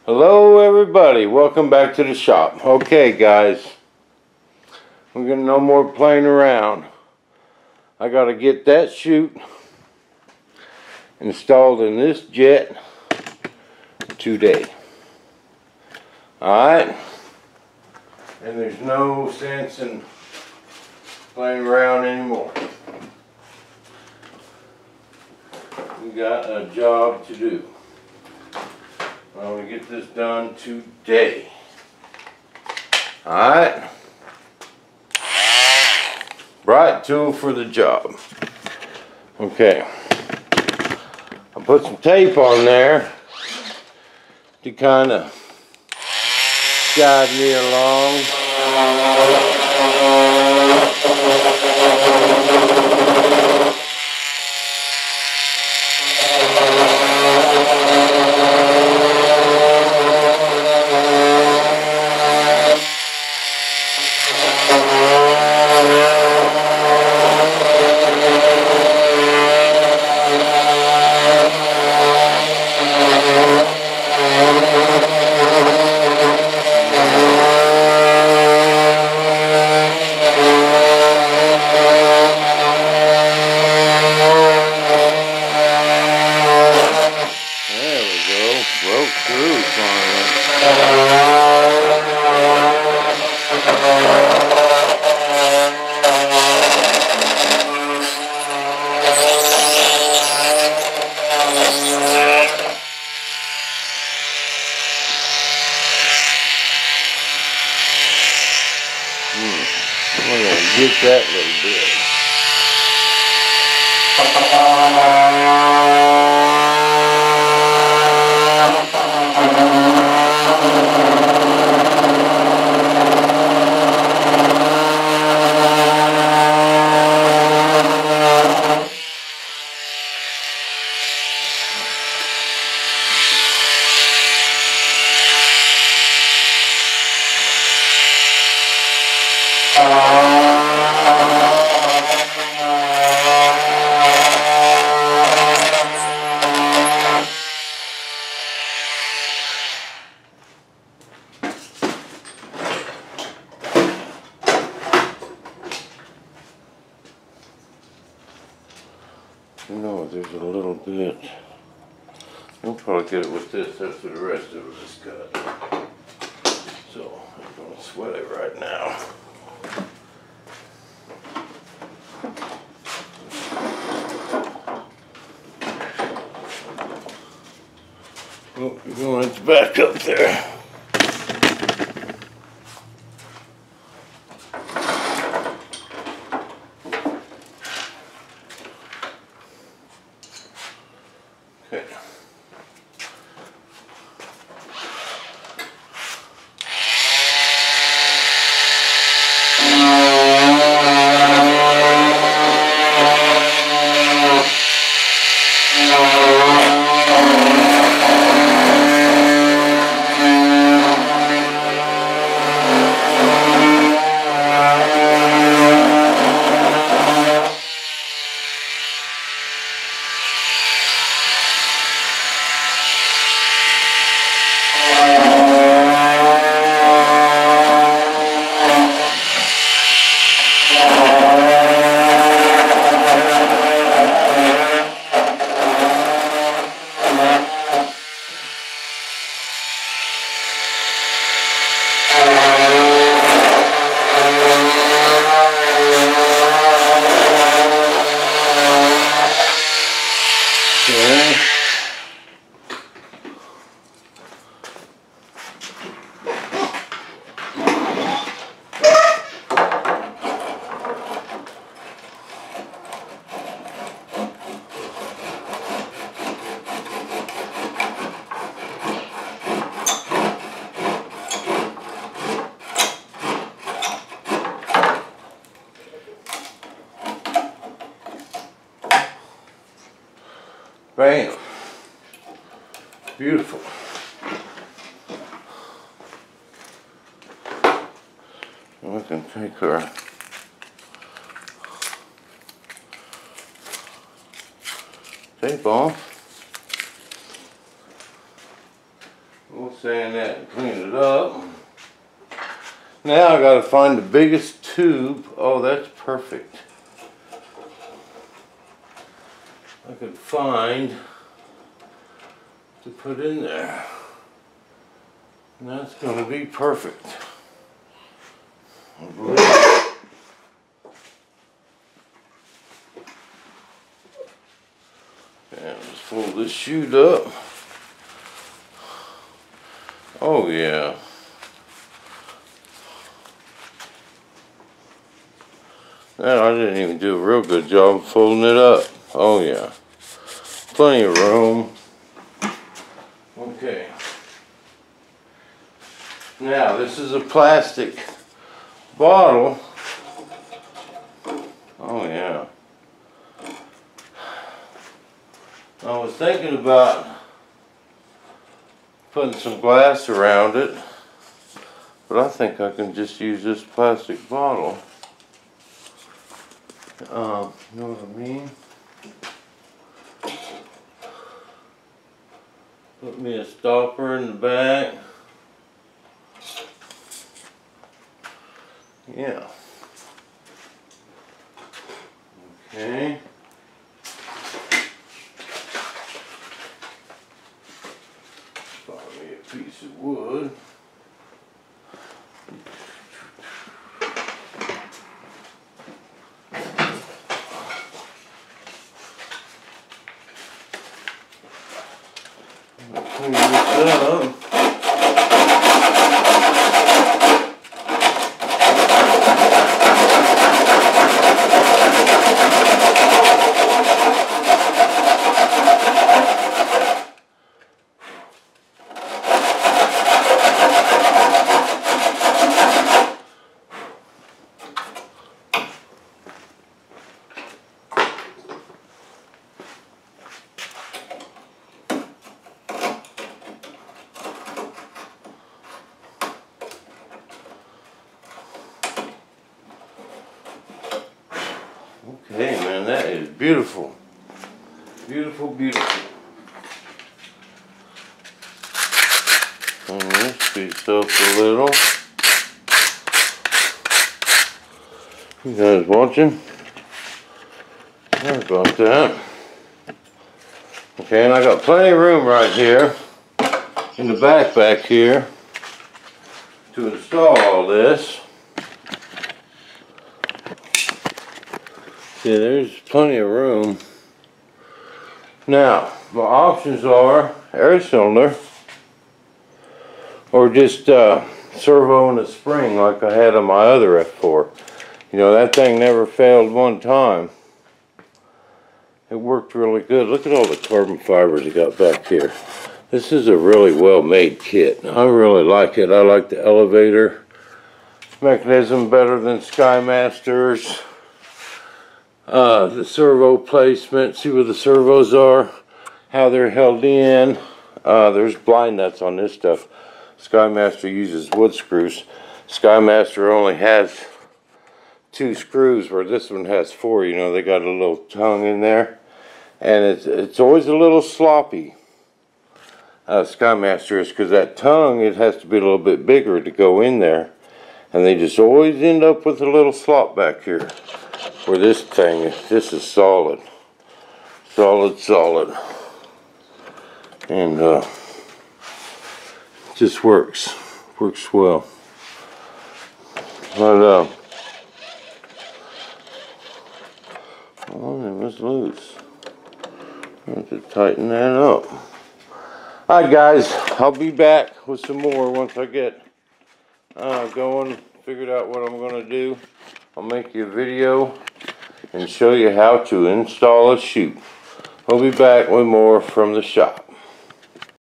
Hello everybody, welcome back to the shop. Okay guys, we're gonna no more playing around. I gotta get that chute installed in this jet today. Alright? And there's no sense in playing around anymore. We got a job to do. I want to get this done today. Alright? Right tool for the job. Okay. I put some tape on there to kind of guide me along. Broke through finally. I'm gonna get that little bit. You know, there's a little bit. We'll probably get it with this. That's what the rest of it is cut. So I'm gonna sweat it right now. Oh, you're going to back up there. Okay. Bam. Beautiful. I can take her tape off. We'll We'll sand that and clean it up. Now I gotta find the biggest tube. Oh, that's perfect. I could find to put in there. And that's gonna be perfect. I believe. And let's fold this chute up. Oh yeah. Now I didn't even do a real good job of folding it up. Oh yeah. Plenty of room. Okay. Now this is a plastic bottle. Oh yeah. I was thinking about putting some glass around it, but I think I can just use this plastic bottle. You know what I mean? Put me a stopper in the back. Yeah. Okay. Find me a piece of wood. Clean this up. Okay, man, that is beautiful. Beautiful, beautiful. Turn this piece up a little. You guys watching? Sorry about that. Okay, and I got plenty of room right here in the back here to install all this. Yeah, there's plenty of room. Now, my options are air cylinder or just servo and a spring like I had on my other F-4. You know, that thing never failed one time. It worked really good. Look at all the carbon fibers it got back here. This is a really well-made kit. I really like it. I like the elevator mechanism better than Skymaster's. The servo placement, see where the servos are, how they're held in. There's blind nuts on this stuff. Skymaster uses wood screws. Skymaster only has 2 screws where this one has 4. You know, they got a little tongue in there, and it's always a little sloppy. Skymaster is, because that tongue, it has to be a little bit bigger to go in there, and they just always end up with a little slop back here. Where this thing, this is solid, solid, and just works well. But oh, it was loose. I have to tighten that up. All right, guys, I'll be back with some more once I get going, figured out what I'm gonna do. I'll make you a video and show you how to install a chute. We'll be back with more from the shop.